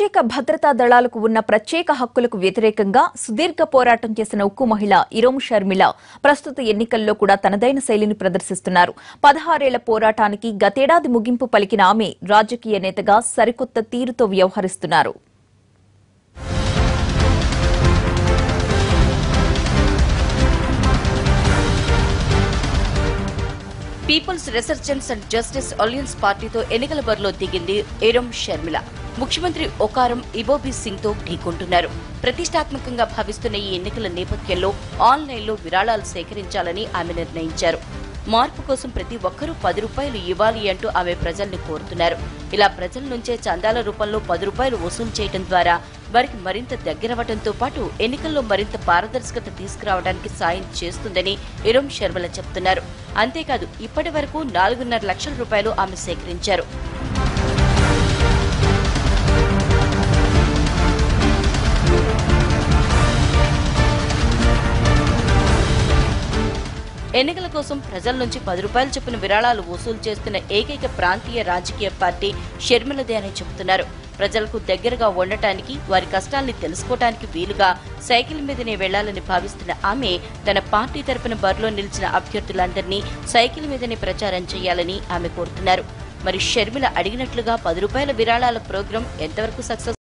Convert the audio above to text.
ప్రత్యేక భద్రతా దళాలకు ఉన్న ప్రత్యేక హక్కులకు వ్యతిరేకంగా సుదీర్ఘ పోరాటం చేసిన ఉక్కు మహిళ ఇరోం షర్మిల ప్రస్తుత ఎన్నికల్లో కూడా తనదైన శైలిని ప్రదర్శిస్తున్నారు. 16 ఏళ్ల పోరాటానికి గతేడాది ముగింపు పలికిన ఆమె రాజకీయ నేతగా సరికొత్త తీరుతో వ్యవహరిస్తున్నారు. People's resurgence and justice alliance పార్టీతో ఎన్నికల బరిలో దిగింది ఇరోం షర్మిల. ముఖ్యమంత్రి ఒకారం ఇబోబీ సింగ్ తో ఢీకొంటున్నారు. ప్రతిష్టాత్మకంగా భావిస్తున్న ఈ ఎన్నికల నేపథ్యంలో ఆన్లైన్లో విరాళాలు సేకరించాలని ఆమె నిర్ణయించారు. మార్పు కోసం ప్రతి ఒక్కరూ 10 రూపాయలు ఇవ్వాలి అంటూ ఆమె ప్రజల్ని కోరుతున్నారు. ఇలా ప్రజల నుంచే చందాల రూపంలో 10 రూపాయలు వసూలు చేయడం ద్వారా వారికి మరింత దగ్గరవడంతో పాటు ఎన్నికల్లో మరింత పారదర్శకత తీసుకురావడానికి సాయం చేస్తుందని ఇరోం షర్మిల చెబుతున్నారు. అంతేకాదు ఇప్పటి వరకు 4.5 లక్షల రూపాయలు ఆమె సేకరించారు. ఎన్నికల కోసం ప్రజల నుంచి 10 రూపాయలు చొప్పున విరాళాలు వసూలు చేస్తున్న ఏకైక ప్రాంతీయ రాజకీయ పార్టీ షర్మిలదే అని చెబుతున్నారు. ప్రజలకు దగ్గరగా ఉండటానికి, వారి కష్టాల్ని తెలుసుకోవడానికి వీలుగా సైకిల్ మీదనే వెళ్లాలని భావిస్తున్న ఆమె తన పార్టీ తరపున బరిలో నిలిచిన అభ్యర్థులందరినీ సైకిల్ మీదనే ప్రచారం చేయాలని ఆమె కోరుతున్నారు. మరి షర్మిల అడిగినట్లుగా 10 రూపాయల విరాళాల ప్రోగ్రాం ఎంతవరకు సక్సెస్